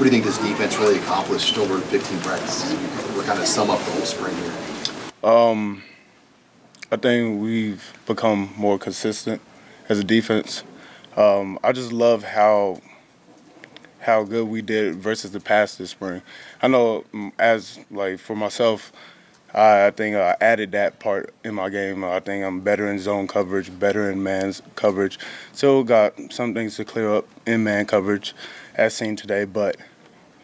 What do you think this defense really accomplished over 15 practices? We're kind of sum up the whole spring here. I think we've become more consistent as a defense. I just love how good we did versus the past this spring. I know for myself, I think I added that part in my game. I think I'm better in zone coverage, better in man's coverage. Still got some things to clear up in man coverage as seen today, but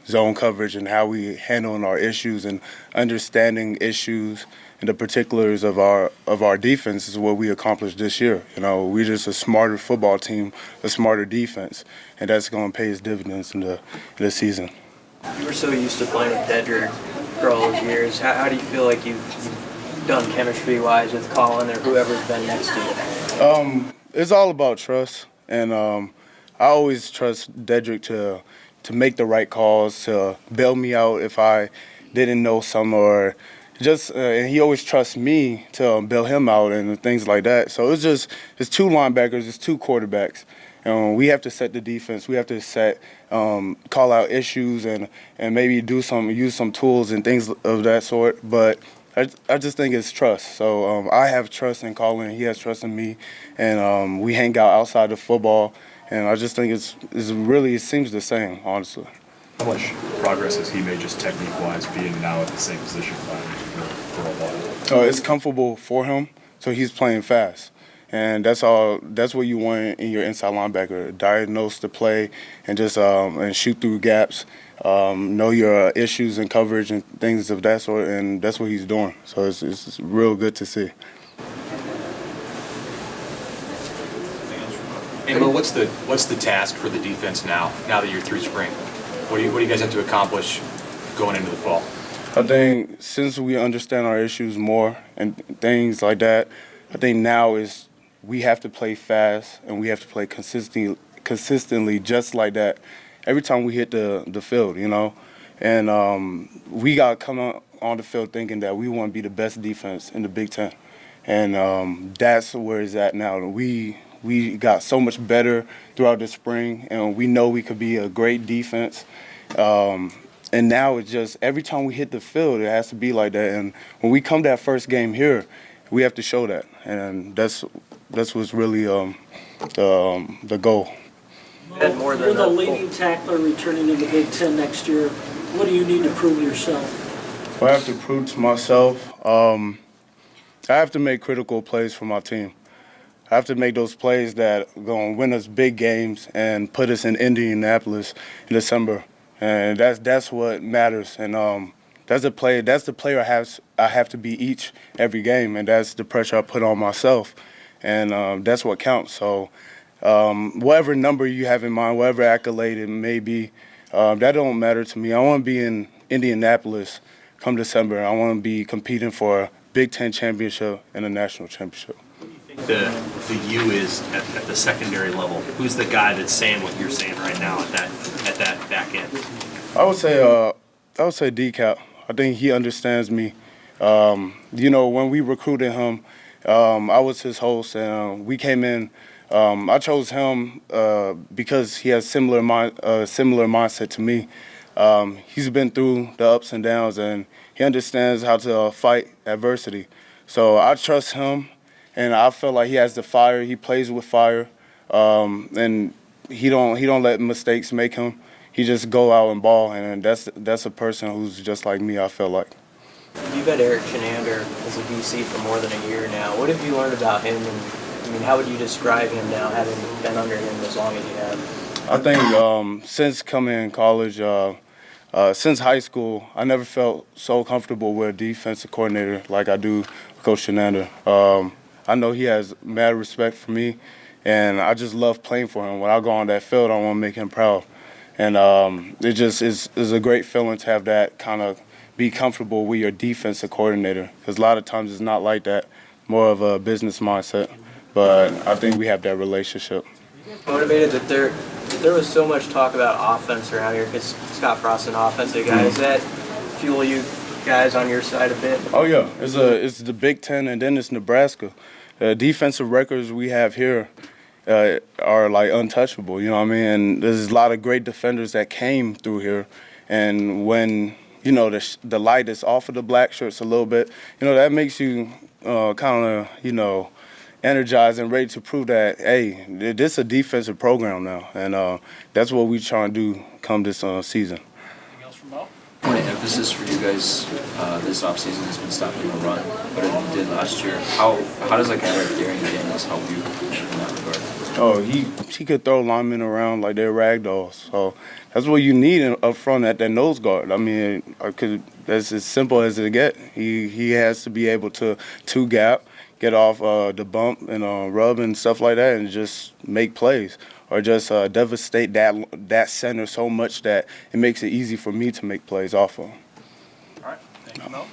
zone coverage and how we handling our issues and understanding issues and the particulars of our defense is what we accomplished this year. You know, we're just a smarter football team, a smarter defense, and that's going to pay its dividends in the season. You were so used to playing with Dedrick for all those years. How do you feel like you've done chemistry-wise with Colin or whoever's been next to you? It's all about trust, and I always trust Dedrick to make the right calls, to bail me out if I didn't know some, or just and he always trusts me to bail him out and things like that. So it's two linebackers, it's two quarterbacks. We have to set the defense. We have to call out issues and maybe use some tools and things of that sort. But I just think it's trust. So I have trust in Colin. He has trust in me, and we hang out outside of football. And I just think it seems the same, honestly. How much progress has he made just technique-wise being now at the same position for a while? It's comfortable for him, so he's playing fast. And that's what you want in your inside linebacker. Diagnose the play and just and shoot through gaps. Know your issues and coverage and things of that sort, and that's what he's doing. So it's real good to see. Hey, Mo, what's the task for the defense now that you're through spring? What do you guys have to accomplish going into the fall? I think since we understand our issues more and things like that, I think now is we have to play fast and we have to play consistently just like that every time we hit the field, you know. And we got to come on the field thinking that we want to be the best defense in the Big Ten. And that's where it's at now. We got so much better throughout the spring, and we know we could be a great defense. And now it's just every time we hit the field, it has to be like that. And when we come to that first game here, we have to show that, and that's what's really the goal. You're the leading tackler returning in the Big Ten next year. What do you need to prove yourself? What I have to prove to myself, I have to make critical plays for my team. I have to make those plays that are going to win us big games and put us in Indianapolis in December, and that's what matters. And that's the player I have to be every game, and that's the pressure I put on myself, and that's what counts. So whatever number you have in mind, whatever accolade it may be, that don't matter to me. I want to be in Indianapolis come December. I want to be competing for a Big Ten championship and a national championship. The U is at the secondary level. Who's the guy that's saying what you're saying right now at that back end? I would say D-Cap. I think he understands me. You know, when we recruited him, I was his host, and we came in. I chose him because he has similar mindset to me. He's been through the ups and downs, and he understands how to fight adversity. So I trust him. And I feel like he has the fire. He plays with fire, and he don't let mistakes make him. He just go out and ball, and that's a person who's just like me. I feel like. You've had Eric Chenander as a DC for more than a year now. What have you learned about him? And how would you describe him now, having been under him as long as you have? I think since coming in college, since high school, I never felt so comfortable with a defensive coordinator like I do with Coach Chenander. I know he has mad respect for me, and I just love playing for him. When I go on that field, I want to make him proud. And it just is a great feeling to have that kind of be comfortable with your defensive coordinator, because a lot of times it's not like that, more of a business mindset. But I think we have that relationship. Motivated that there was so much talk about offense around here, because Scott Frost's an offensive guy. Does that fuel you guys on your side a bit? Oh, yeah. It's the Big Ten, and then it's Nebraska. The defensive records we have here, are like untouchable. You know what I mean? And there's a lot of great defenders that came through here, and when the light is off of the black shirts a little bit, that makes you kind of energized and ready to prove that, hey, this is a defensive program now, and that's what we trying to do come this season. Anything else from Mo? Point of emphasis for you guys this offseason has been stopping the run, but it did last year. How does a guy like Darian Daniels help you in that regard? Oh, he could throw linemen around like they're rag dolls. So that's what you need up front at that nose guard. I mean, that's as simple as it get. He has to be able to two-gap, get off the bump and rub and stuff like that, and just make plays, or just devastate that center so much that it makes it easy for me to make plays off of. All right. Thank you, Mo.